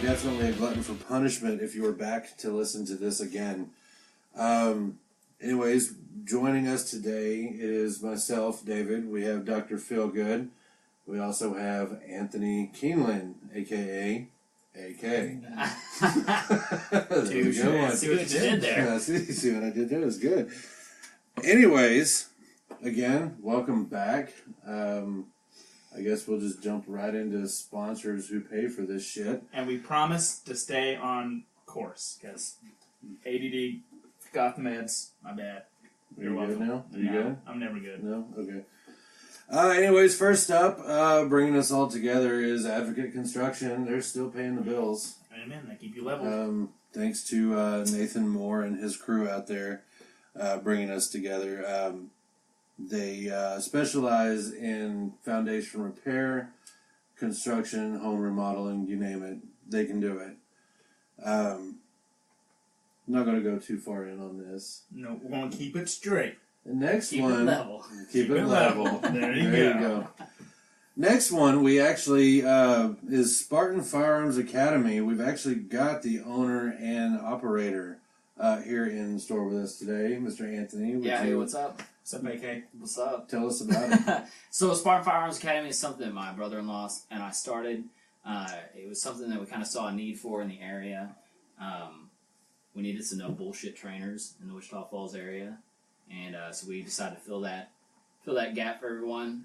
definitely a glutton for punishment if you are back to listen to this again. Anyways, joining us today is myself, David. We have Dr. Feelgood. We also have Anthony Keeneland, a.k.a. AK. See what you did there. Yeah, see what I did there? It was good. Anyways, again, welcome back. I guess we'll just jump right into sponsors who pay for this shit. And we promise to stay on course, because ADD, got the meds, my bad. You're good now? Are you good? I'm never good. No? Okay. Anyways, first up, bringing us all together is Advocate Construction. They're still paying the bills. Amen. They keep you level. Thanks to Nathan Moore and his crew out there bringing us together. They specialize in foundation repair, construction, home remodeling, you name it. They can do it. I'm not going to go too far in on this. No, we're going to keep it straight. The next Keep one... it level. Keep it level. There you go. Next one, we actually, is Spartan Firearms Academy. We've actually got the owner and operator here in store with us today, Mr. Anthony. Yeah, hey, what's up? What's up, AK? What's up? Tell us about it. So, Spartan Firearms Academy is something that my brother-in-law and I started. It was something that we kind of saw a need for in the area. We needed some no bullshit trainers in the Wichita Falls area, and so we decided to fill that gap for everyone.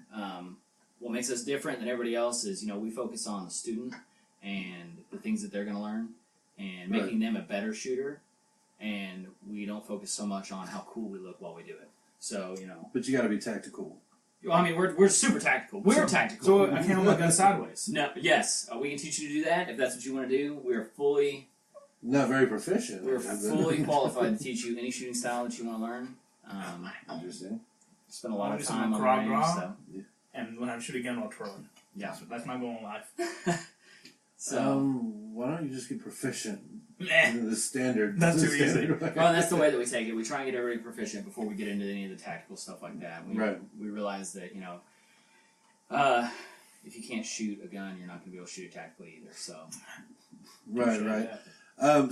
What makes us different than everybody else is, we focus on the student and the things that they're going to learn, and making them a better shooter. And we don't focus so much on how cool we look while we do it. So, But you got to be tactical. Well, I mean, we're super tactical. We're tactical. So I can't hold my gun sideways. No, yes, we can teach you to do that if that's what you want to do. We're fully... Not very proficient. We're fully qualified to teach you any shooting style that you want to learn. Interesting. Spend a lot of Some time on the grog range, grog, so... and when I shoot a gun while twirling. Yeah. That's my goal in life. So... why don't you just get proficient? Meh. The standard. That's too easy. Well, that's the way that we take it. We try and get everybody proficient before we get into any of the tactical stuff like that. We realize that, if you can't shoot a gun, you're not going to be able to shoot it tactically either. So, Right.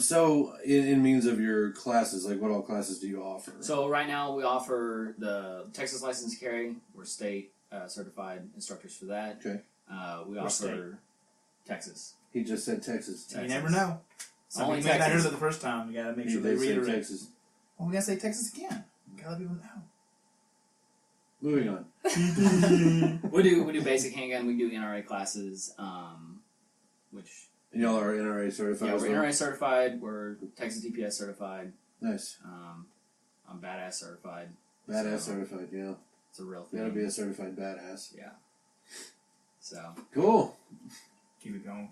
So, in means of your classes, like what all classes do you offer? So right now we offer the Texas license to carry. We're state certified instructors for that. Okay. We offer Texas. He just said Texas. You never know. So Only we made that Texas. here the first time. We gotta make sure they reiterate. Texas. Well, we gotta say Texas again. Gotta let people know. Moving on. we do basic handgun. We do NRA classes, which. And y'all are NRA certified. Yeah, we're NRA certified. We're Texas DPS certified. Nice. I'm badass certified. Badass certified. Yeah. It's a real thing. You gotta be a certified badass. Yeah. So. Cool. Keep it going.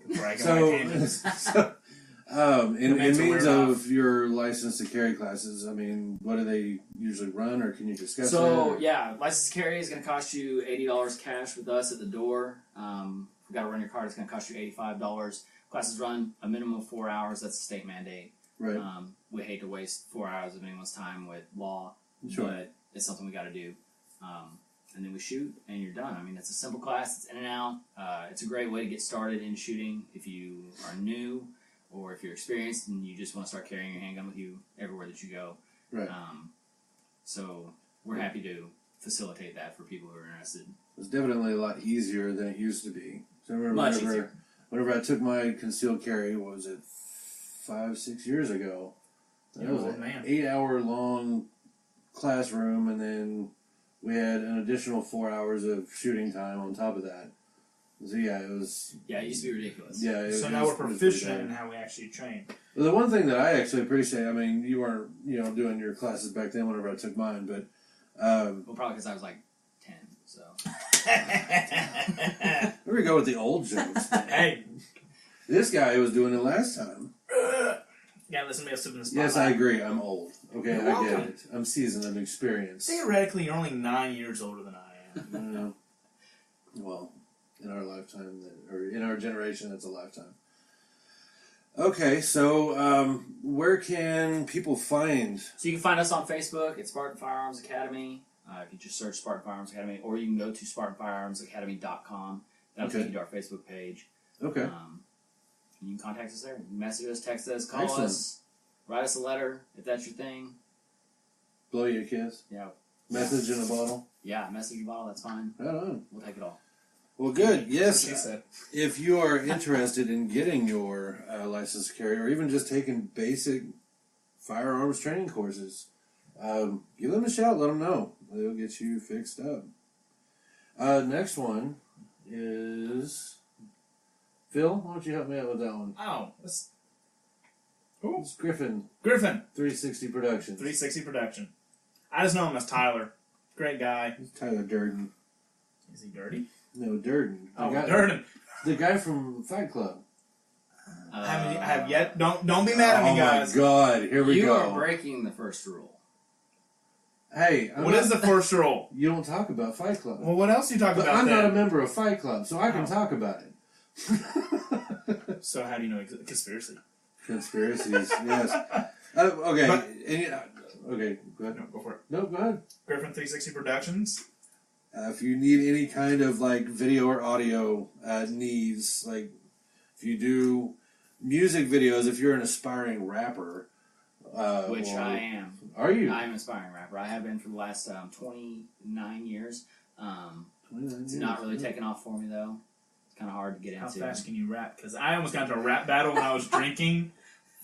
In means of your license to carry classes, I mean, what do they usually run, or can you discuss that? So, yeah, license to carry is going to cost you $80 cash with us at the door. If you've got to run your card, it's going to cost you $85. Classes run a minimum of 4 hours. That's a state mandate. Right. We hate to waste 4 hours of anyone's time with law, Sure. but it's something we got to do. And then we shoot, and you're done. I mean, it's a simple class. It's in and out. It's a great way to get started in shooting if you are new or if you're experienced and you just want to start carrying your handgun with you everywhere that you go. Right. So we're happy to facilitate that for people who are interested. It's definitely a lot easier than it used to be. So I remember Much easier. Whenever I took my concealed carry, what was it, 5-6 years ago? That was an 8-hour-long classroom, and then we had an additional 4 hours of shooting time on top of that. So yeah, it was... Yeah, it used to be ridiculous. Yeah. So now we're proficient in how we actually train. Well, the one thing that I actually appreciate, I mean, you weren't, doing your classes back then whenever I took mine, but... well, probably because I was like 10, so... Here we go with the old jokes. Hey! This guy was doing it last time. Yeah, listen to me in the spotlight. Yes, I agree. I'm old. Okay, You're I get welcome. it. I'm seasoned. I'm experienced. Theoretically, you're only 9 years older than I am. Well, in our lifetime, or in our generation, that's a lifetime. Okay, so where can people find... So you can find us on Facebook at Spartan Firearms Academy. If you just search Spartan Firearms Academy, or you can go to SpartanFirearmsAcademy.com. That'll take you to our Facebook page. Okay. You can contact us there. Message us, text us, call Excellent. us, write us a letter if that's your thing. Blow you a kiss. Yeah. Message in a bottle. Yeah, message your bottle, that's fine. Right on. We'll take it all. Well, good. That's Yes. what she said. If you are interested in getting your license to carry, or even just taking basic firearms training courses, give them a shout. Let them know. They'll get you fixed up. Next one is Phil. Why don't you help me out with that one? Oh, it's It's Griffin Griffin. 360 Productions. 360 Production. I just know him as Tyler. Great guy. It's Tyler Durden. Is he dirty? No, Durden. Durden. The guy from Fight Club. I have yet. Don't be mad at me, guys. Oh my God! Here we you go. are breaking the first rule. Hey, What is the first rule? You don't talk about Fight Club. Well, what else are you talking But about I'm not a then? member of Fight Club, so I can Oh. talk about it. So how do you know conspiracy? Conspiracies, yes. Okay, But- okay, go ahead. No, go for it. No, go ahead. Griffin 360 Productions. If you need any kind of like video or audio needs, like if you do music videos, if you're an aspiring rapper, Which or- I am. Are you? I am an aspiring rapper. I have been for the last 29 years. 29 It's years. not really taking off for me, though. It's kind of hard to get How into. fast can you rap? Because I almost got into a rap battle when I was drinking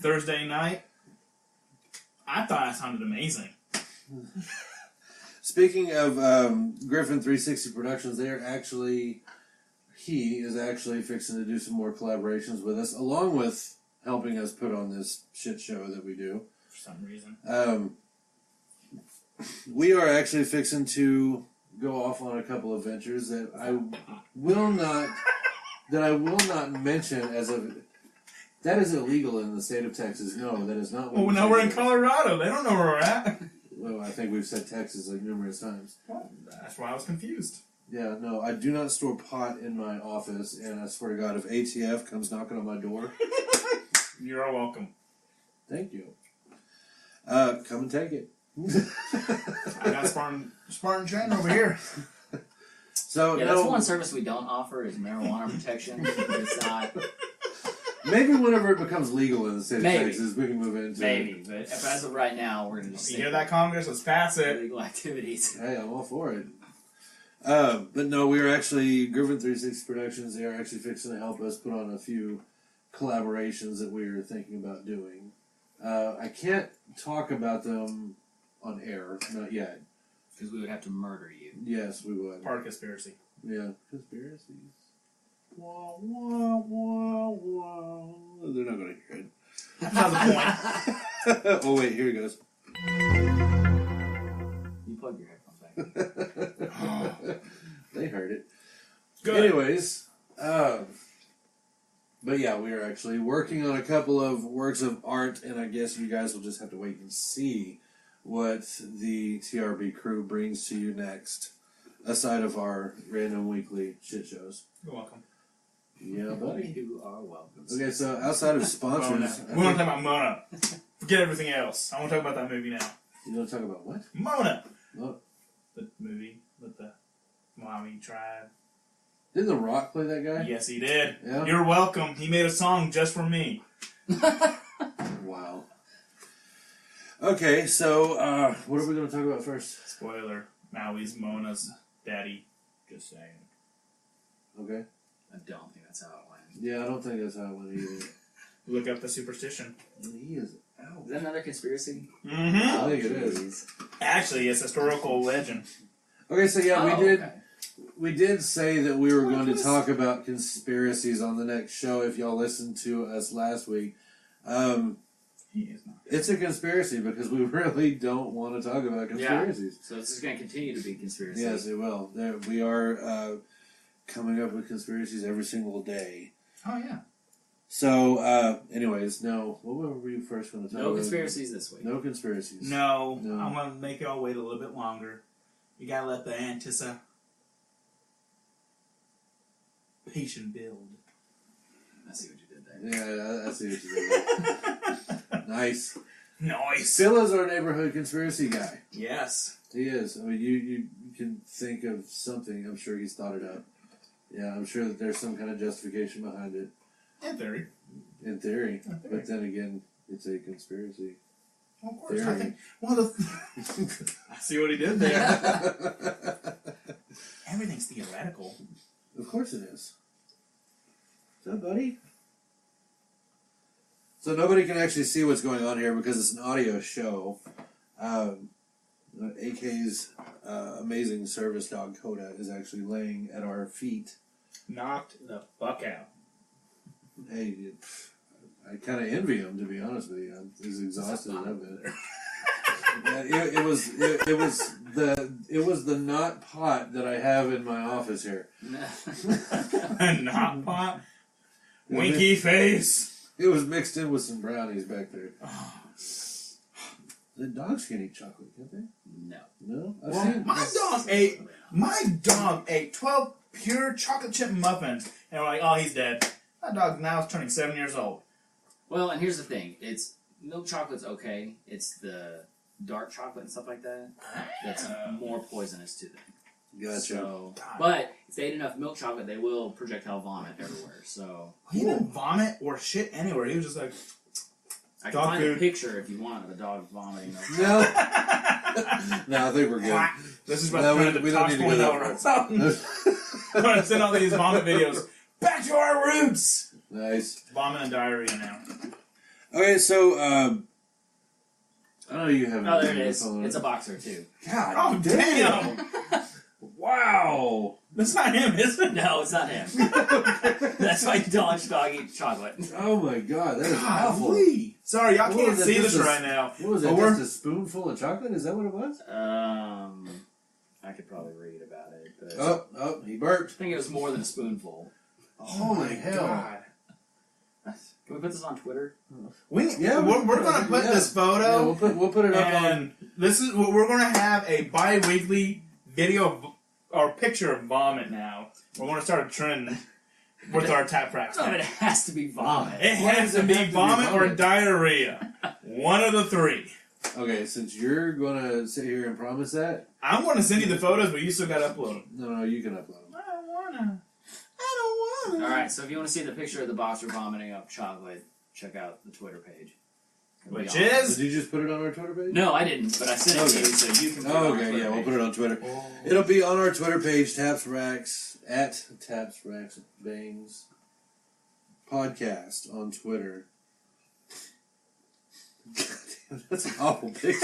Thursday night. I thought I sounded amazing. Speaking of Griffin 360 Productions, he is actually fixing to do some more collaborations with us, along with helping us put on this shit show that we do. For some reason. We are actually fixing to go off on a couple of ventures that I will not mention as of. That is illegal in the state of Texas. No, that is not. Well, now we're in Colorado. They don't know where we're at. Well, I think we've said Texas like numerous times. That's why I was confused. Yeah, no, I do not store pot in my office, and I swear to God, if ATF comes knocking on my door, You're all welcome. thank you. Come and take it. I got Spartan chain over here. So Yeah, no, that's one service we don't offer is marijuana protection. It's not. maybe whenever it becomes legal in the state Maybe. of Texas, we can move into Maybe, but if, as of right now, we're going to just You stick hear that, Congress? Let's pass it. illegal activities. Hey, I'm all for it. But no, we are actually Griffin 360 Productions. They are actually fixing to help us put on a few collaborations that we are thinking about doing. I can't talk about them on air, not yet. Because we would have to murder you. Yes, we would. Part of conspiracy. Yeah, conspiracies. Wah, wah, wah, wah. They're not going to hear it. That's not the point. Oh, wait, here it goes. You plug your headphones back. They heard it. Good. Anyways, but yeah, we are actually working on a couple of works of art, and I guess you guys will just have to wait and see what the TRB crew brings to you next, aside of our random weekly shit shows. You're welcome. Yeah, buddy. You are welcome. Okay, so outside of Mona. sponsors, We want to talk about Mona. Forget everything else. I want to talk about that movie now. you want to talk about what? Mona. Oh, The movie with the Maui tribe. didn't The Rock play that guy? Yes, he did. Yeah? You're welcome. He made a song just for me. Wow. Okay, so what are we going to talk about first? Spoiler. Maui's Mona's daddy. Just saying. Okay. I don't think that's how it went. Yeah, I don't think that's how it went either. Look up the superstition. And he is out. Is that another conspiracy? Mm-hmm. I think it is. Jeez. Actually, it's historical legend. Okay, so yeah, Oh, okay. We did say that we were going to talk about conspiracies on the next show. If y'all listened to us last week, He is not. it's a conspiracy because we really don't want to talk about conspiracies. So this is going to continue to be conspiracy. Yes, it will. We are coming up with conspiracies every single day. Oh, yeah. So, anyways, no. What were we first going to talk about? No conspiracies this week. No conspiracies. No, No. I'm going to make y'all wait a little bit longer. You got to let the anticipation build. I see what you did there. Yeah, I see what you did. Nice. Nice. Phil is our neighborhood conspiracy guy. Yes. He is. I mean, you can think of something. I'm sure he's thought it up. Yeah, I'm sure that there's some kind of justification behind it. In theory. In theory. But then again, it's a conspiracy. Well, of course. Theory. I think one of the. I see what he did there. Everything's theoretical. Of course it is. What's up, buddy? So nobody can actually see what's going on here because it's an audio show. AK's amazing service dog Coda is actually laying at our feet. Knocked the fuck out. Hey, I kind of envy him, to be honest with you. I'm as exhausted as I've been. It was the knot pot that I have in my office here. Knot pot. Winky face. It was mixed in with some brownies back there. The dogs can eat chocolate, can't they? No. No? Well, my dog ate 12 pure chocolate chip muffins, and we're like, oh, he's dead. That dog now is turning 7 years old. Well, and here's the thing: it's milk chocolate's okay. It's the dark chocolate and stuff like that that's more poisonous to them. Gotcha. So, but if they eat enough milk chocolate, they will projectile vomit everywhere. So He didn't vomit or shit anywhere. He was just like, I can dog find food. a picture if you want of a dog vomiting. No. No, I think we're good. this is about No, to turn into we don't Tosh need to go that or something. I'm going to send all these vomit videos. Back to our roots! Nice. Vomit and diarrhea now. Okay, so, I know you have Oh, there it is. It's a boxer too. God Oh, damn! Wow. That's not him, is it? No, it's not him. That's why you don't let your dog eat chocolate. Oh my God, that is awful. Golly. Sorry, y'all What can't was it, see just this a- right now. What was that, But just a spoonful of chocolate? Is that what it was? I could probably read about it, but Oh, he burped. I think it was more than a spoonful. Holy hell. God. Can we put this on Twitter? We're going to put this photo, Yeah, we'll put it up on. and this is we're going to have a bi-weekly video or picture of vomit now. We're going to start a trend with our tap I racks. don't know if it has to be vomit. It has to be vomit or diarrhea. One of the three. Okay, since you're gonna sit here and promise that, I'm going to send you the photos, but you still got to upload them. no, you can upload them. I don't want to. Alright, so if you want to see the picture of the boxer vomiting up chocolate, check out the Twitter page. It'll be Which on- is? Did you just put it on our Twitter page? No, I didn't, but I sent it to you so you can put it on our Okay, Twitter yeah, we'll page. put it on Twitter. It'll be on our Twitter page, Taps Racks, at Taps Racks Bangs Podcast on Twitter. That's an awful picture.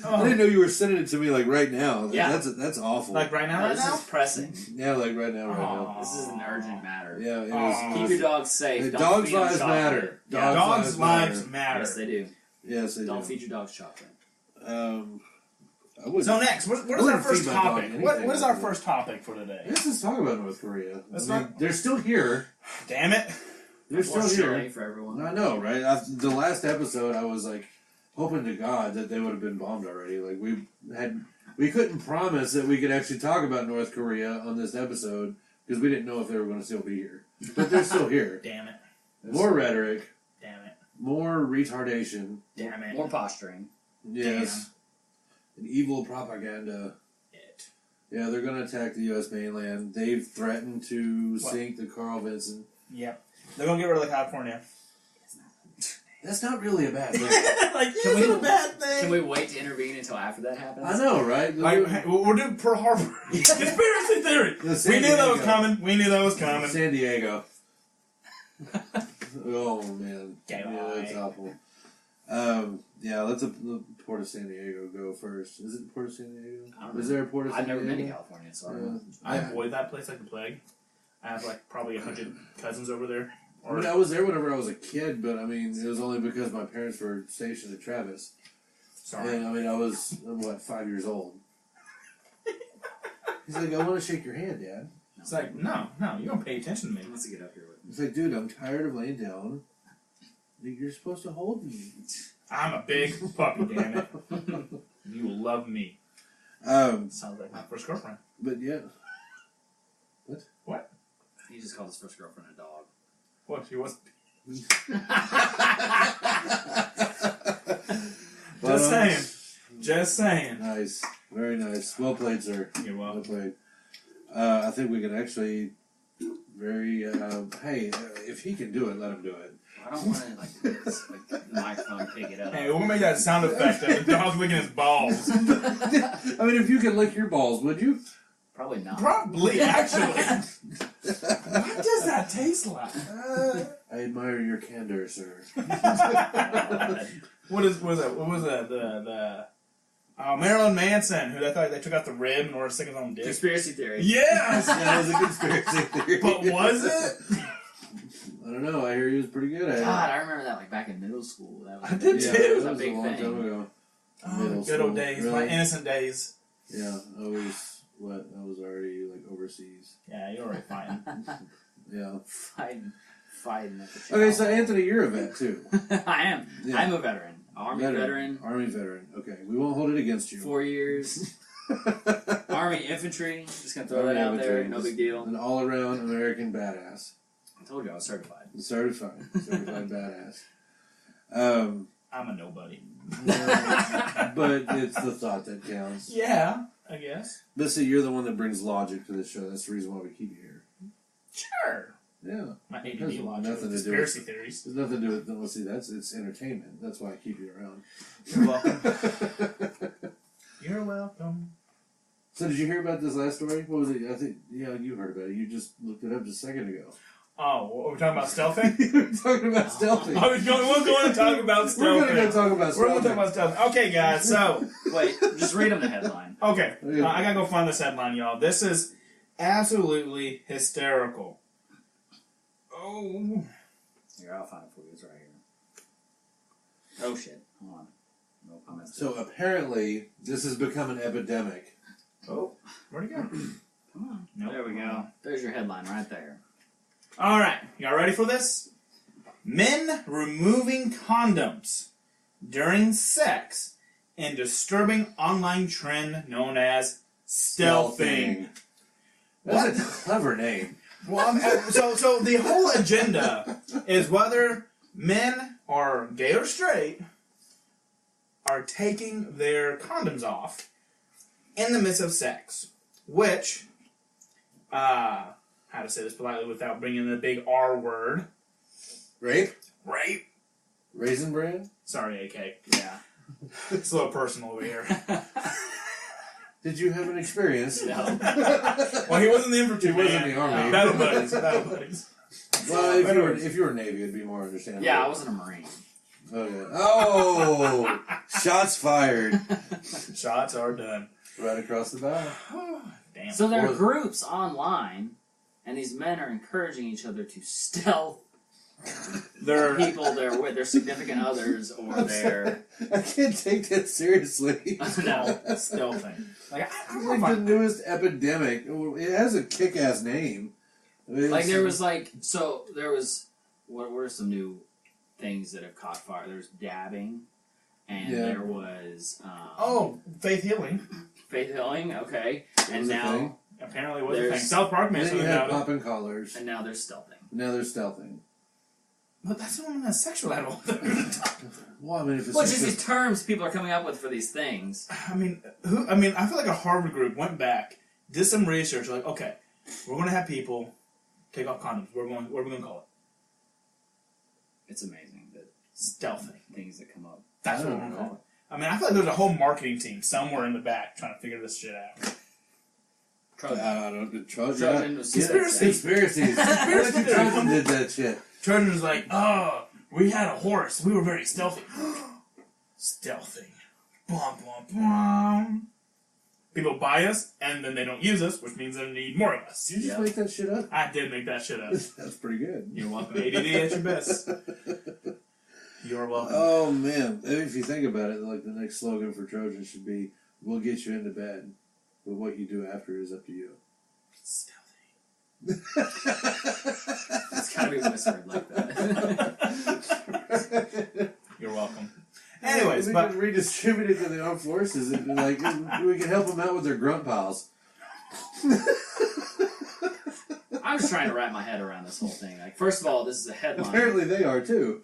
I didn't know you were sending it to me like right now. Yeah. That's awful. Like right now, No, right this now? is pressing. Yeah, like right now, right now. Aw. This is an urgent matter. Yeah, it Aw. was. Keep your dogs safe. Hey, Don't dogs' feed them lives chocolate. matter. Yeah. Dogs' lives matter. Yes, they do. Yes, they Don't do. feed your dogs chocolate. I wouldn't. So next, what is wouldn't our first feed my dog topic? anything What is our after that. first topic for today? Let's just talk about North Korea. Let's I mean, not- they're still here. Damn it! They're still More here. chili for everyone. I know, right? The last episode, I was like hoping to God that they would have been bombed already. Like we couldn't promise that we could actually talk about North Korea on this episode because we didn't know if they were going to still be here. But they're still here. Damn it! More rhetoric, Damn it! more retardation. Damn it! More posturing. Yes, and evil propaganda. It. Yeah, they're going to attack the U.S. mainland. They've threatened to What? sink the Carl Vinson. Yep. They're gonna get rid of California. That's not really a bad thing. Like, is it a bad thing? Can we wait to intervene until after that happens? I know, right? Like, we're doing Pearl Harbor. Conspiracy theory. The We San knew that was Diego. coming. We knew that was coming. San Diego. Oh man, Okay, yeah, that's bye. awful. Yeah, let the Port of San Diego go first. Is it the Port of San Diego? I don't know. Is there a Port of San I've never Diego? been to California, so I don't know. I avoid that place like the plague. I have like probably 100 cousins over there. I mean, I was there whenever I was a kid, but I mean, it was only because my parents were stationed at Travis. Sorry. And I mean, I'm 5 years old. He's like, I want to shake your hand, Dad. It's like, no, you don't pay attention to me. He wants to get up here with me. It's like, dude, I'm tired of laying down. You're supposed to hold me. I'm a big puppy, damn it. You will love me. Sounds like my first girlfriend. But yeah. What? He just called his first girlfriend a dog. What? She was. But, Just saying. Just saying. Nice. Very nice. Well played, sir. You're Well welcome. played. I think we can actually Very, hey, if he can do it, let him do it. I don't want to like this, like the microphone pick it up. Hey, we'll make that sound effect of the dog licking his balls. I mean, if you could lick your balls, would you? Probably not. Probably, actually. What does that taste like? I admire your candor, sir. What was that? The Marilyn Manson, who they thought they took out the rib in order to stick his own dick. Conspiracy theory. Yes! That was a conspiracy theory. But was it? I don't know. I hear he was pretty good at it. God, I remember that like back in middle school. That was I did Yeah, too. it was a was big a long thing. time ago. Oh, Middle good old school. days. Really? My innocent days. Yeah, I was already like overseas. Yeah, you're already fine. Yeah. Fighting at the shop. Okay, so Anthony, you're a vet too. I am. Yeah. I'm a veteran. Army veteran. Army veteran. Okay, we won't hold it against you. 4 years. Army infantry. Just gonna throw Army that out infantry. there. No big deal. An all-around American badass. I told you I was certified. Certified badass. I'm a nobody. But it's the thought that counts. Yeah, I guess. But see, you're the one that brings logic to this show. That's the reason why we keep you here. Sure. Yeah. Might need to Has be logical. nothing to do Conspiracy with- theories. There's nothing to do with, let's see, it's entertainment. That's why I keep you around. You're welcome. You're welcome. So did you hear about this last story? What was it? I think, yeah, you heard about it. You just looked it up just a second ago. Oh, what, we're talking about stealthing? We're talking about stealthy. We're going to talk about stealthing. We're going to go talk about We're going to stealthy. talk about stealthing. Okay, guys, so... Wait, just read them the headline. Okay, I gotta go find this headline, y'all. This is absolutely hysterical. Oh. Here, I'll find it for you. It's right here. Oh, shit. Hold on. Nope, I messed it So up. apparently, this has become an epidemic. Oh, where'd it go? Come on. Nope. There we go. There's your headline right there. All right, y'all ready for this? Men removing condoms during sex in disturbing online trend known as stealthing. That's a clever name. Well, so the whole agenda is whether men are gay or straight are taking their condoms off in the midst of sex, which, how to say this politely without bringing the big R word. Rape? Rape. Raisin Bran? Sorry, AK. Yeah. It's a little personal over here. Did you have an experience? No. Well, he wasn't the infantry. He wasn't man. the army. Battle buddies. Battle buddies. Well, if you were Navy, it'd be more understandable. Yeah, I wasn't a Marine. Okay. Oh! Shots fired. Shots are done. Right across the bow. Damn. So there are Or- groups online, and these men are encouraging each other to stealth They're people they're with, their significant others, or their... I can't take that seriously. No. stealthing. Like, I It's don't know like if I- the newest epidemic. It has a kick-ass name. Like there was what were some new things that have caught fire? There was dabbing, and Yeah. there was faith healing. faith healing. Okay, That and was a now thing. Apparently, it was a There's- thing. South Park And made then you something had about it. popping collars. and now there's stealthing. Now they're stealthing. But that's not on a sexual level. Well, I mean, if it's Well, just these terms people are coming up with for these things. I mean, I feel like a Harvard group went back, did some research, like, okay, we're going to have people take off condoms. What are we going to call it? It's amazing that Stealthing. things that come up. That's what we're going to call it. I mean, I feel like there's a whole marketing team somewhere in the back trying to figure this shit out. I don't know. Trojan. Trojan was- Conspiracy. Conspiracies. Conspiracy theory. Trojan did that shit. Trojan was like, oh, we had a horse. We were very stealthy. Stealthing. Blom, blom, blom. People buy us, and then they don't use us, which means they need more of us. Did you just Yeah. make that shit up? I did make that shit up. That's pretty good. You're welcome. ADD at your best. You're welcome. Oh, man. If you think about it, like the next slogan for Trojan should be, we'll get you into bed, but what you do after is up to you. Stealthy. It's gotta be whispered like that. You're welcome. Anyways, we but can redistribute it to the armed forces, and like we can help them out with their grunt piles. I'm just trying to wrap my head around this whole thing. Like, first of all, this is a headline. Apparently, they are too.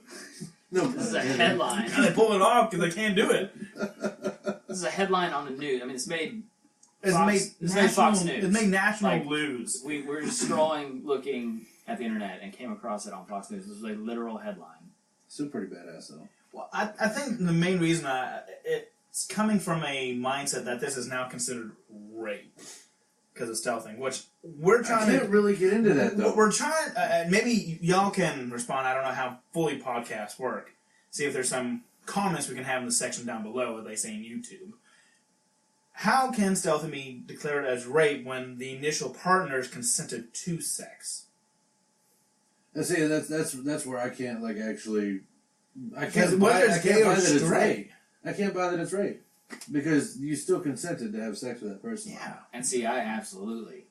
No, This is a headline. they pull it off because they can't do it. This is a headline on the news. I mean, it's made Fox News. It made national Like, news. We were just scrolling, looking at the internet, and came across it on Fox News. This was a literal headline. Still pretty badass, though. Well, I think the main reason it's coming from a mindset that this is now considered rape because of stealthing, which we're trying I can't really get into that, though. We're trying. Maybe y'all can respond. I don't know how fully podcasts work. See if there's some comments we can have in the section down below, as they say in YouTube. How can stealthing be declared as rape when the initial partners consented to sex? And see, that's where I can't actually. I Because can't whether buy it's gay or that it's straight. rape. I can't buy that it's rape because you still consented to have sex with that person. Yeah. And see, I absolutely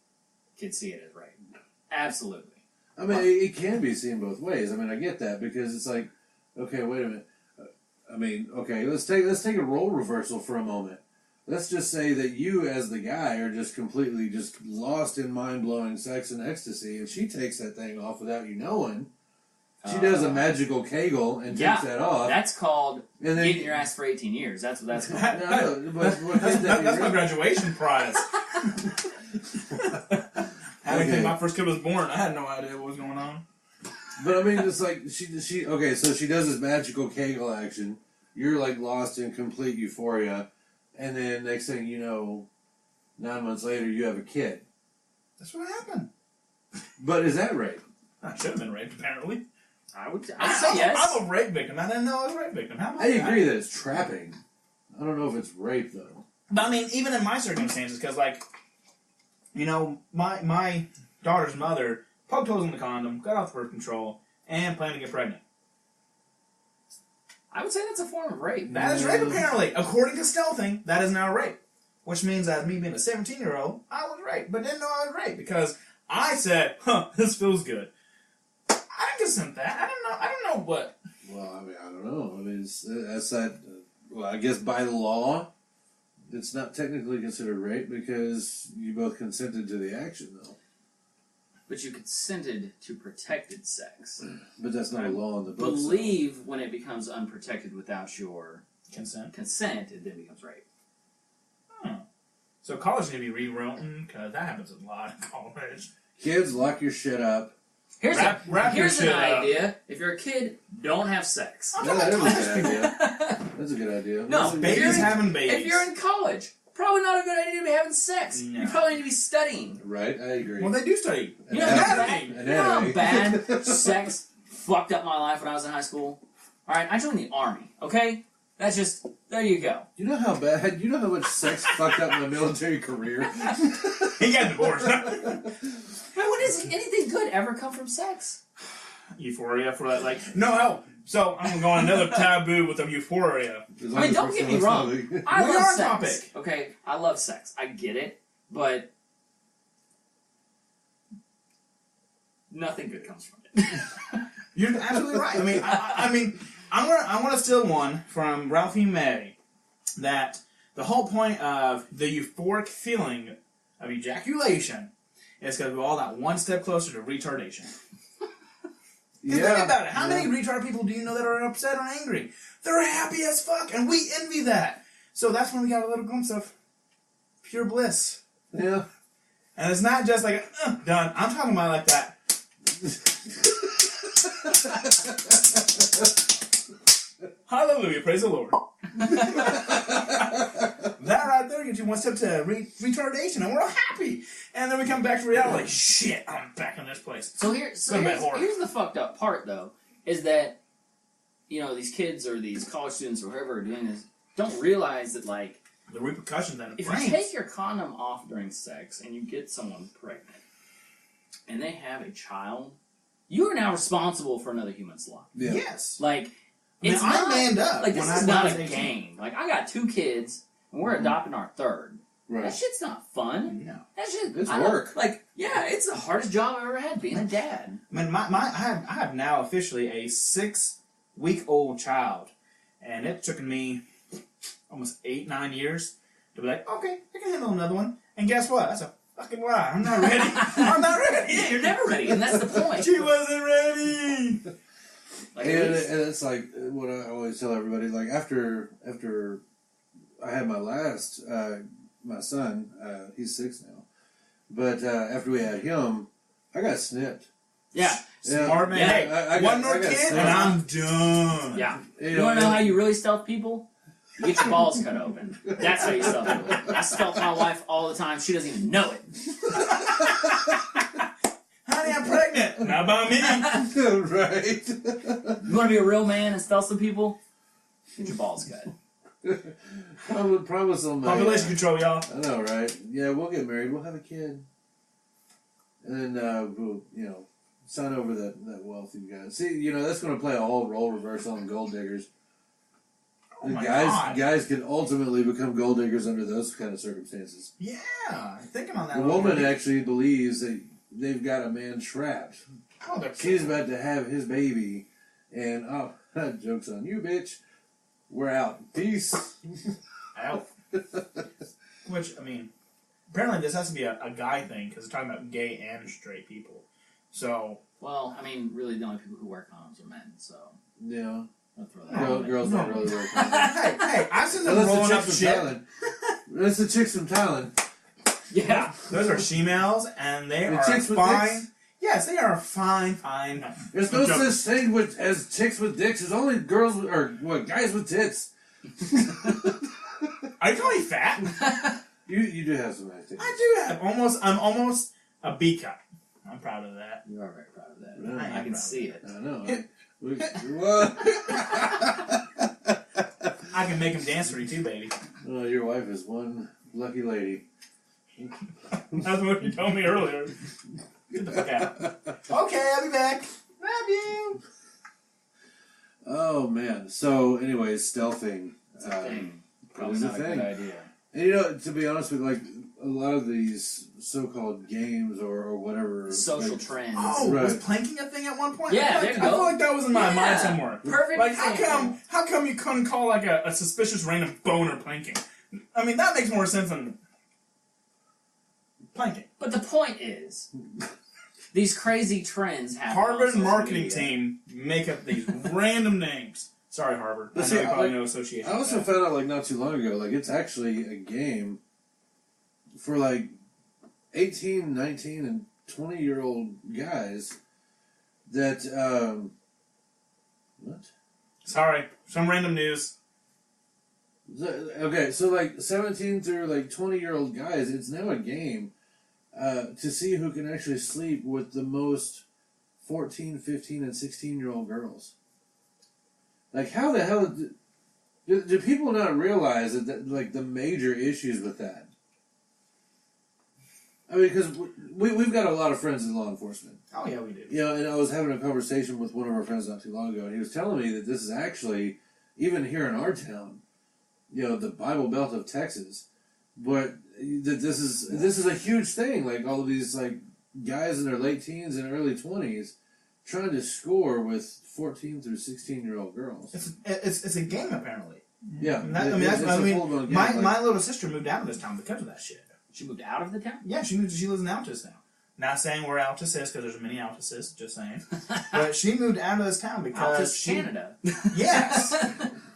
could see it as rape. Absolutely. I mean, it can be seen both ways. I mean, I get that because it's like, okay, wait a minute. I mean, okay, let's take a role reversal for a moment. Let's just say that you, as the guy, are just completely just lost in mind-blowing sex and ecstasy, and she takes that thing off without you knowing. She does a magical Kegel and takes that off. That's called and then, getting your ass for 18 years. That's what that's called. No, but That's my graduation prize. When my first kid was born, I had no idea what was going on. But I mean, it's like she okay. So she does this magical Kegel action. You're like lost in complete euphoria, and then next thing you know, 9 months later, you have a kid. That's what happened. But is that rape? I should have been raped, apparently. I'd say yes. I'm a rape victim. I didn't know I was a rape victim. How I agree that it's trapping. I don't know if it's rape though. But I mean, even in my circumstances, because my daughter's mother poked holes in the condom, got off birth control, and planned to get pregnant. I would say that's a form of rape. That is rape, apparently. According to stealthing, that is now rape. Which means that me being a 17-year-old, I was raped, but didn't know I was raped because I said, this feels good. I didn't consent that. I don't know what. Well, I mean, I don't know. I mean, that's that. Well, I guess by law, it's not technically considered rape because you both consented to the action, though. But you consented to protected sex. But that's not a law in the I books. believe when it becomes unprotected without your Consent, it then becomes rape. So college need to be rewritten because that happens a lot in college. Kids, lock your shit up. Here's Wrap your an shit up. idea. If you're a kid, don't have sex. Yeah, that is a good idea. That's a good idea. No, Babies having babies. If you're in college, probably not a good idea to be having sex. No. You probably need to be studying. Right, I agree. Well, they do study. You know how Anatomy. bad sex fucked up my life when I was in high school? Alright, I joined the army, okay? That's just, there you go. You know how bad, you know how much sex fucked up my military career? He got divorced. Man, what does anything good ever come from sex? Euphoria for that, no. So I'm going another taboo with the euphoria. I mean, don't get me wrong. I We love are sex. topic. Okay, I love sex. I get it, but nothing good comes from it. You're absolutely right. I mean, I want to steal one from Ralphie May that the whole point of the euphoric feeling of ejaculation is because we're all that one step closer to retardation. Think about it. How many retarded people do you know that are upset or angry? They're happy as fuck, and we envy that. So that's when we got a little glimpse of pure bliss. Yeah. And it's not just like, done. I'm talking about like that. Hallelujah, praise the Lord. That right there gets you one step to retardation, and we're all happy. And then we come back to reality. Shit, I'm back in this place. So here's the fucked up part, though, is that, these kids or these college students or whoever are doing this don't realize that, like, the repercussions that it if brings. you take your condom off during sex and you get someone pregnant and they have a child, you are now responsible for another human's life. Yeah. Yes. Like, I manned up. Like, this when is I not was a 18. game. Like, I got 2 kids and we're adopting our 3rd. Right. That shit's not fun. No. That shit. It's work. It's the hardest job I've ever had, being a dad. I mean, I have now officially a 6-week-old child, and it took me almost 8-9 years to be like, okay, I can handle another one. And guess what? That's a fucking lie. I'm not ready. I'm not ready. Yeah, you're never ready, and that's the point. She wasn't ready. Like, And it's like what I always tell everybody. Like after I had my last my son. He's 6 now. But after we had him, I got snipped. Yeah. Smart man. Yeah. Hey, one more kid and I'm done. Yeah. You want to know how you really stealth people? You get your balls cut open. That's how you stealth people. I stealth my wife all the time. She doesn't even know it. Honey, I'm pregnant. Not by me. Right. You want to be a real man and stealth some people? Get your balls cut. Promise them. Population control, y'all. I know, right? Yeah, we'll get married. We'll have a kid. And then, we'll, sign over that wealth you got. See, that's going to play a whole role reverse on gold diggers. Oh my God. Guys can ultimately become gold diggers under those kind of circumstances. Yeah, I'm thinking on that. The woman actually believes that they've got a man trapped. Oh, She's about to have his baby, and joke's on you, bitch. We're out. Peace. Out. Which, apparently this has to be a guy thing, because it's talking about gay and straight people. So... Well, really the only people who wear condoms are men, so... Yeah. I'll throw that out. Girls don't really work. hey, I've seen them rolling up shit. That's the chicks from Thailand. Yeah. Those are she-males, and they are chicks with fine. dicks? Yes, they are fine. There's no such thing as chicks with dicks. There's only guys with tits. Are you calling me fat? You do have some nice tits. I do have. I'm almost a B cup. I'm proud of that. You are very proud of that. Yeah, I can see it. I know. I can make him dance for you too, baby. Oh, your wife is one lucky lady. That's what you told me earlier. Get the fuck out. Okay, I'll be back. Love you. Oh, man. So, anyways, stealthing. Probably not a good idea. And, to be honest with you, a lot of these so-called games or whatever... Social trends. Oh, right. Was planking a thing at one point? Yeah, I feel like that was in my mind somewhere. Perfect. How come you couldn't call a suspicious random boner planking? That makes more sense than planking. But the point is, these crazy trends happen. Harvard marketing team make up these random names. Sorry, Harvard. But I know you probably no association. I also found out not too long ago, it's actually a game for 18, 19, and 20-year-old guys that what? Sorry, some random news. Okay, so 17 through 20-year-old guys, it's now a game to see who can actually sleep with the most 14, 15, and 16-year-old girls. How the hell do people not realize that the major issues with that? Because we've got a lot of friends in law enforcement. Oh yeah, we do. And I was having a conversation with one of our friends not too long ago, and he was telling me that this is actually, even here in our town, the Bible Belt of Texas, but that this is a huge thing. All of these guys in their late teens and early 20s trying to score with 14 through 16-year-old girls. It's a game apparently. Yeah, my little sister moved out of this town because of that shit. She moved out of the town? Yeah, she lives in Altus now. Not saying we're Altus is, because there's many Altuses, just saying. But she moved out of this town because Canada. Yes.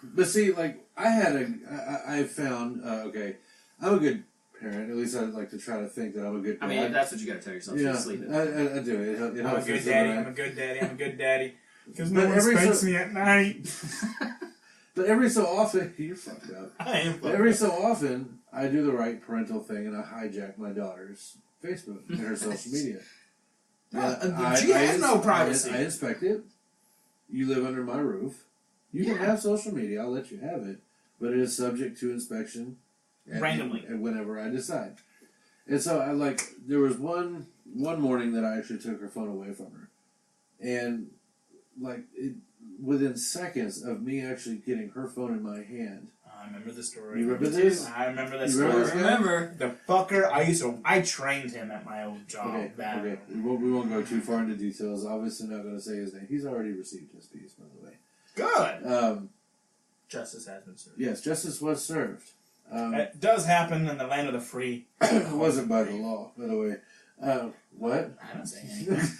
But see, I found, okay, I'm a good parent. At least I like to try to think that I'm a good parent. That's what you gotta tell yourself. Yeah, sleep I do. I'm a good daddy. I'm a good daddy. I'm a good daddy. Because no one spanks me at night. But every so often, you're fucked up. I am fucked up. Every so often, I do the right parental thing and I hijack my daughter's Facebook and her social media. She has no privacy. I inspect it. You live under my roof. You can have social media. I'll let you have it. But it is subject to inspection. Randomly. And whenever I decide. And so, there was one morning that I actually took her phone away from her. And, within seconds of me actually getting her phone in my hand. I remember the story. You remember this? I remember this story. Remember. The fucker, I trained him at my old job. Okay. We won't go too far into details. Obviously not going to say his name. He's already received his piece, by the way. Good. Justice has been served. Yes, justice was served. It does happen in the land of the free. It wasn't by the law, by the way. What? I don't say anything.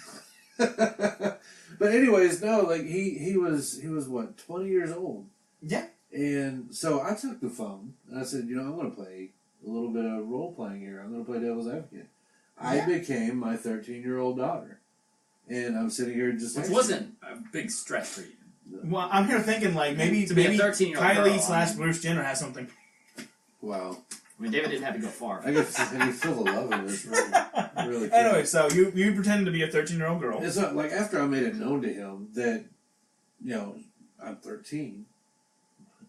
But anyways, no, he was what, 20 years old? Yeah. And so I took the phone and I said, I'm going to play a a little bit of role playing here. I'm going to play devil's advocate. I became my 13-year-old daughter, and I'm sitting here just. Which wasn't a big stretch for you. Well, I'm here thinking like maybe to be a 13-year-old Kylie / Bruce Jenner has something. Wow. I mean, David didn't have to go far. I can feel the love in this room. Really. Anyway, so you pretended to be a 13-year-old girl. It's not like after I made it known to him that, I'm 13,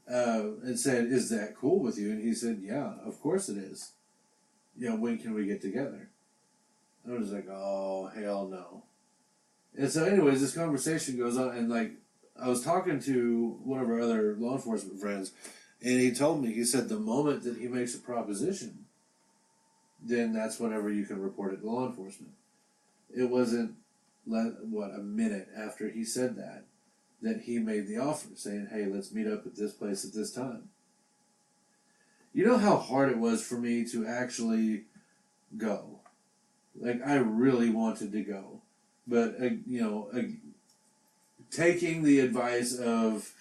and said, "Is that cool with you?" And he said, "Yeah, of course it is. When can we get together?" I was like, "Oh, hell no." And so, anyways, this conversation goes on, and like I was talking to one of our other law enforcement friends. And he told me, he said, the moment that he makes a proposition, then that's whenever you can report it to law enforcement. It wasn't, a minute after he said that he made the offer, saying, hey, let's meet up at this place at this time. You know how hard it was for me to actually go? Like, I really wanted to go. But, taking the advice of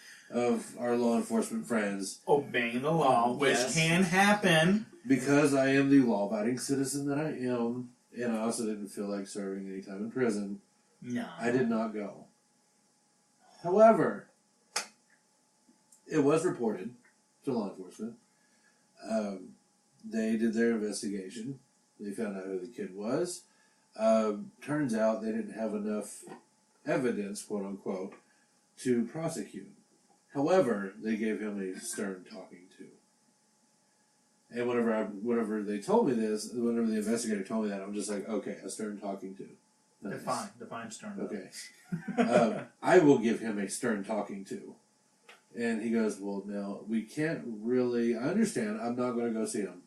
our law enforcement friends. Obeying the law, which can happen. Because I am the law-abiding citizen that I am, and I also didn't feel like serving any time in prison. No. I did not go. However, it was reported to law enforcement. They did their investigation. They found out who the kid was. Turns out they didn't have enough evidence, quote-unquote, to prosecute. However, they gave him a stern talking to. And whenever they told me this, whenever the investigator told me that, I'm just like, okay, a stern talking to. Nice. Define stern. Okay. I will give him a stern talking to. And he goes, well, now, we can't really, I understand, I'm not going to go see him.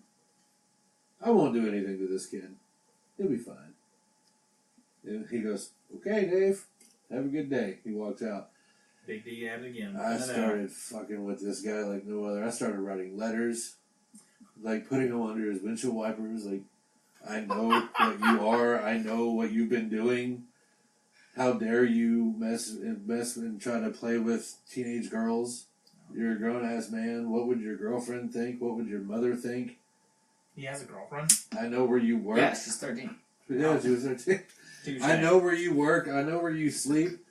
I won't do anything to this kid. He'll be fine. And he goes, okay, Dave, have a good day. He walks out. Big D at it again. I started fucking with this guy like no other. I started writing letters, like putting them under his windshield wipers. Like, I know what you are. I know what you've been doing. How dare you mess and try to play with teenage girls? You're a grown-ass man. What would your girlfriend think? What would your mother think? He has a girlfriend? I know where you work. Yeah, she's 13. Yeah, she was 13. I know where you work. I know where you sleep.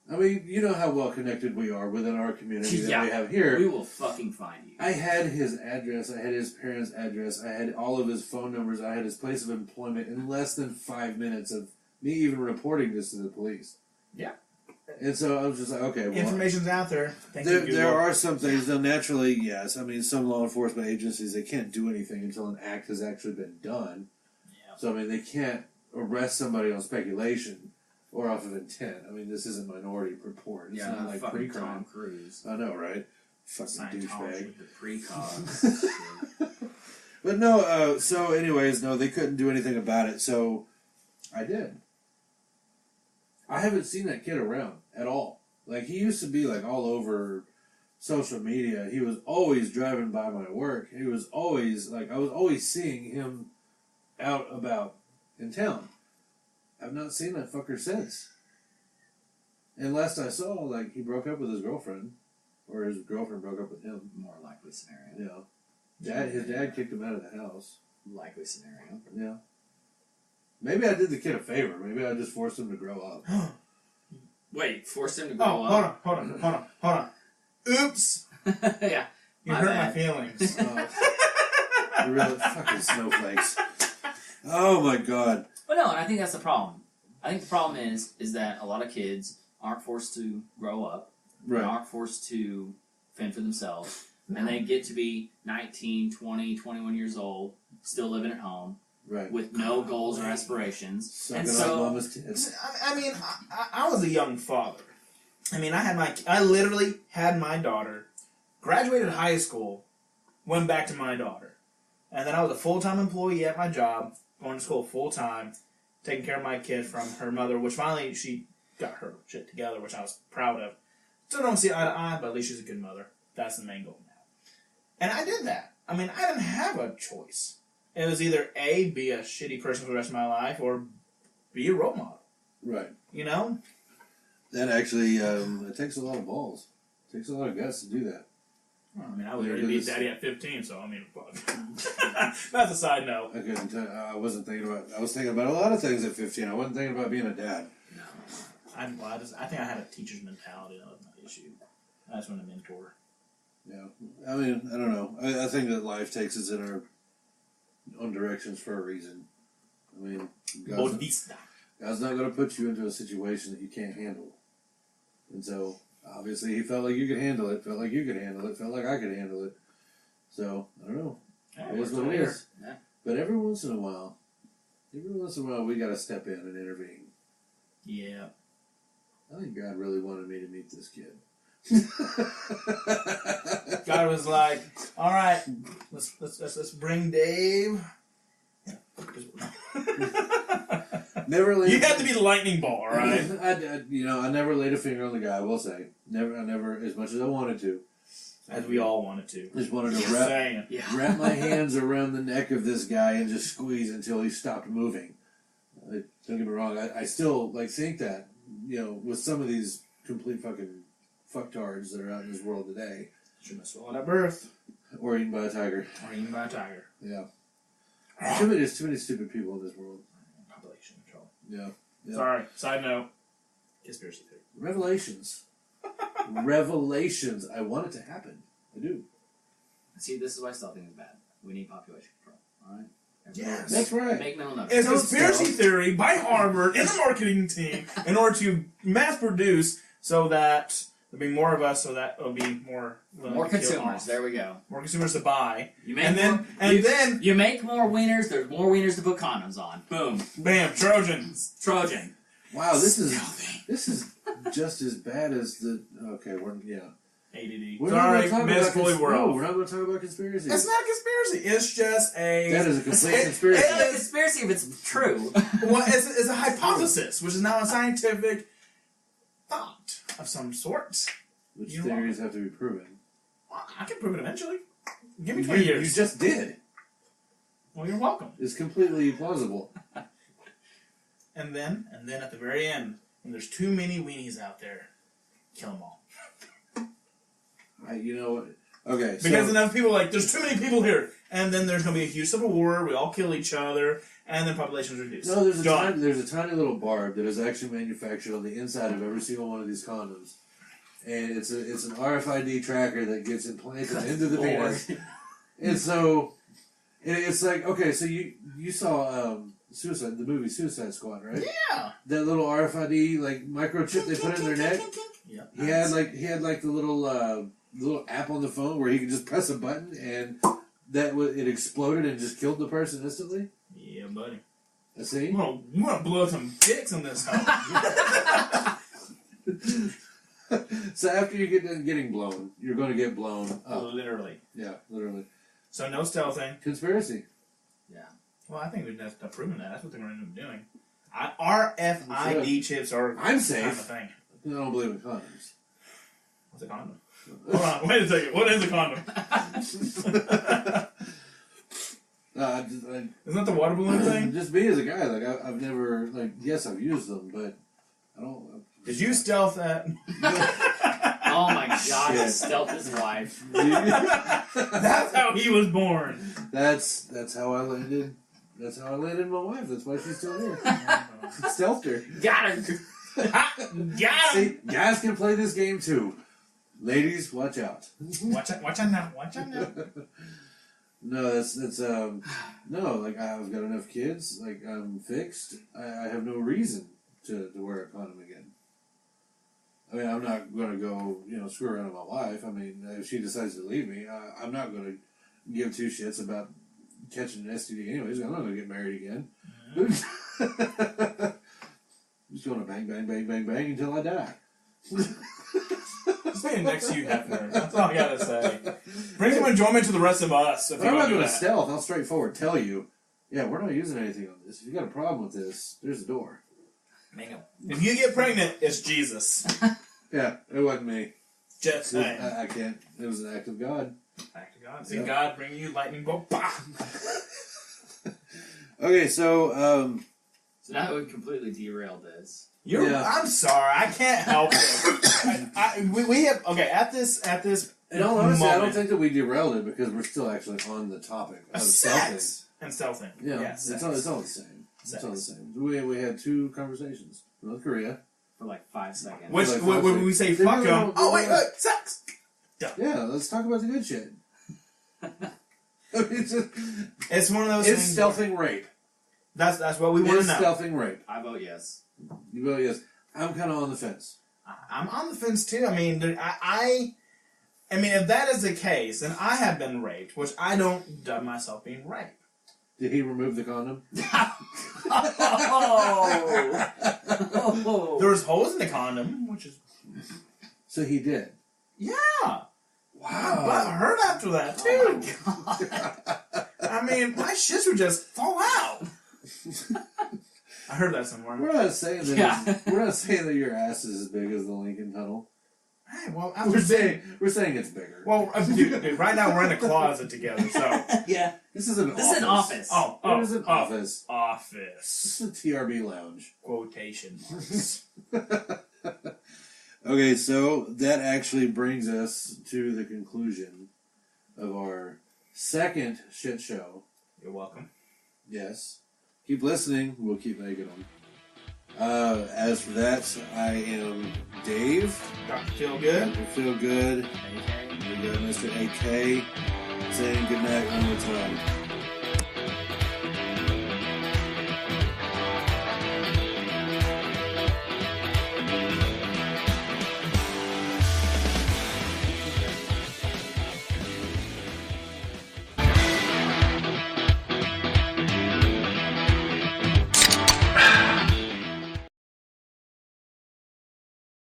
I mean, you know how well connected we are within our community that we have here. We will fucking find you. I had his address. I had his parents' address. I had all of his phone numbers. I had his place of employment in less than 5 minutes of me even reporting this to the police. Yeah. And so I was just like, okay, well, information's out there. There are some things, though, naturally, yes. I mean, some law enforcement agencies, they can't do anything until an act has actually been done. Yeah. So, I mean, they can't arrest somebody on speculation or off of intent. I mean, this isn't Minority Report. It's not like pre-crime. Tom Cruise. I know, right? Fucking douchebag. The precogs. But no, so anyways, no, they couldn't do anything about it, so I did. I haven't seen that kid around at all. Like, he used to be, like, all over social media. He was always driving by my work. He was always, like, I was always seeing him out about in town. I've not seen that fucker since. And last I saw, like, he broke up with his girlfriend. Or his girlfriend broke up with him. More likely scenario. Yeah. His dad kicked him out of the house. Likely scenario. Yeah. Maybe I did the kid a favor. Maybe I just forced him to grow up. Wait, forced him to grow up? Hold on. Oops! Yeah. You hurt my feelings. You really fucking snowflakes. Oh my god. But no, and I think that's the problem. I think the problem is that a lot of kids aren't forced to grow up. Right. And aren't forced to fend for themselves. No. And they get to be 19, 20, 21 years old, still living at home. Right. With no goals or aspirations. And so, mama's tits. I mean, I was a young father. I mean, I literally had my daughter, graduated high school, went back to my daughter. And then I was a full-time employee at my job, going to school full-time, taking care of my kid from her mother, which finally she got her shit together, which I was proud of. Still don't see eye to eye, but at least she's a good mother. That's the main goal now. And I did that. I mean, I didn't have a choice. It was either A, be a shitty person for the rest of my life, or be a role model. Right. You know? That actually, it takes a lot of balls. It takes a lot of guts to do that. Well, I mean, I was already beat Daddy at 15, so I mean, fuck. That's a side note. I couldn't. I wasn't thinking about. I was thinking about a lot of things at 15. I wasn't thinking about being a dad. No, I think I had a teacher's mentality. That was my issue. I just wanted a mentor. Yeah, I mean, I don't know. I think that life takes us in our own directions for a reason. I mean, God's not going to put you into a situation that you can't handle. And so, obviously, he felt like you could handle it, felt like you could handle it, felt like I could handle it. So, I don't know. Yeah, it is what it is. Yeah. But every once in a while, we got to step in and intervene. Yeah. I think God really wanted me to meet this kid. God was like, "All right, let's bring Dave." Never laid. You had to be the lightning ball, all right? I never laid a finger on the guy. I will say, I never, as much as I wanted to, as we all wanted to. Just wanted to wrap my hands around the neck of this guy and just squeeze until he stopped moving. Don't get me wrong. I still think that with some of these complete fucking fucktards that are out in this world today. Shouldn't have swallowed at birth. Or eaten by a tiger. Yeah. There's too many stupid people in this world. Population control. Yeah. Sorry. Side note. Conspiracy theory. Revelations. Revelations. I want it to happen. I do. See, this is why Stealthy is bad. We need population control. All right? Yes. That's right. Make known of it. It's a conspiracy theory by Harvard and the marketing team in order to mass produce so that there'll be more of us, so that it'll be more consumers. There we go. More consumers to buy. You make you make more wieners. There's more wieners to put condoms on. Boom. Bam. Trojan. Wow, this is just as bad as the. Okay, ADD. We're Sorry, Miss Fully World. No, we're not going to talk about conspiracies. It's not a conspiracy. It's just a. That is a complete conspiracy. It's a conspiracy if it's true. Well, it's a hypothesis, which is now a scientific thought of some sort. Which theories have to be proven? Well, I can prove it eventually. Give me 20 years. You just did. Well, you're welcome. It's completely plausible. And then at the very end, when there's too many weenies out there, kill them all. Okay. Because enough people there's too many people here, and then there's going to be a huge civil war. We all kill each other, and then population's reduced. No, there's a tiny little barb that is actually manufactured on the inside of every single one of these condoms, and it's an RFID tracker that gets implanted into the penis, and so it's like, okay, so you saw the movie Suicide Squad, right? Yeah. That little RFID microchip they put in their neck. Yeah. He had the little app on the phone where he could just press a button and it exploded and just killed the person instantly. Yeah, buddy. See? You want to blow some dicks in this house. So after you get done getting blown, you're going to get blown up. Literally. Yeah, literally. So no stealthing. Conspiracy. Yeah. Well, I think we've proven that. That's what they're going to end up doing. RFID chips are I'm safe. kind of a thing. I don't believe in condoms. What's a condom? Hold on, wait a second. What is a condom? Isn't that the water balloon thing? Just me as a guy, I've never yes, I've used them, but I don't. Did you stealth that? Oh my God! He stealthed his wife. That's how he was born. That's how I landed. That's how I landed my wife. That's why she's still here. Stealthed her. Got her. Got him. See, guys can play this game too. Ladies, watch out. Watch out now. No, that's no. I've got enough kids. I'm fixed. I have no reason to wear a condom again. I mean, I'm not going to go screw around with my wife. I mean, if she decides to leave me, I'm not going to give two shits about catching an STD anyways. I'm not going to get married again. Mm-hmm. I'm just going to bang, bang, bang, bang, bang until I die. Staying next to you, Hefner. That's all I gotta say. Bring some enjoyment to the rest of us. If I'm not going to stealth, I'll straightforward tell you, we're not using anything on this. If you got a problem with this, there's the door. Mango. If you get pregnant, it's Jesus. Yeah, it wasn't me. Just saying. I can't. It was an act of God. Act of God. See God bring you lightning bolt. Bah! Okay, so So now we completely derailed this. I'm sorry, I can't help it. We have at this In all honesty, I don't moment. think that we derailed it because we're still actually on the topic of Sex and stealthing. Yeah, Yes, it's all the same. It's all the same. We had 2 conversations. North Korea. For like 5 seconds. Which, Like when we say they fuck really them, don't- oh, wait, sex! Yeah, let's talk about the good shit. It's one of those It's things. stealthing rape. That's what we want to It's know. stealthing rape. I vote yes. You vote yes. I'm kind of on the fence. I'm on the fence too. I mean, I mean, if that is the case, then I have been raped, which I don't dub myself being raped. Did he remove the condom? Oh. There was holes in the condom, which is So he did. yeah. Wow. But hurt after that too. Oh my God. I mean, my shits would just fall out. I heard that somewhere. We're not saying that. Yeah. We're not saying that your ass is as big as the Lincoln Tunnel. Hey, well, We're saying it's bigger. well, dude, right now we're in a closet together, so Yeah. This is an This is an office. It is an office. office This is a TRB lounge. quotation marks. Okay, so that actually brings us to the conclusion of our second shit show. You're welcome. Yes. Keep listening. We'll keep making them. As for that, I am Dave. Dr. Feel Good. I feel good. Okay. We got Mr. AK saying goodnight one more time.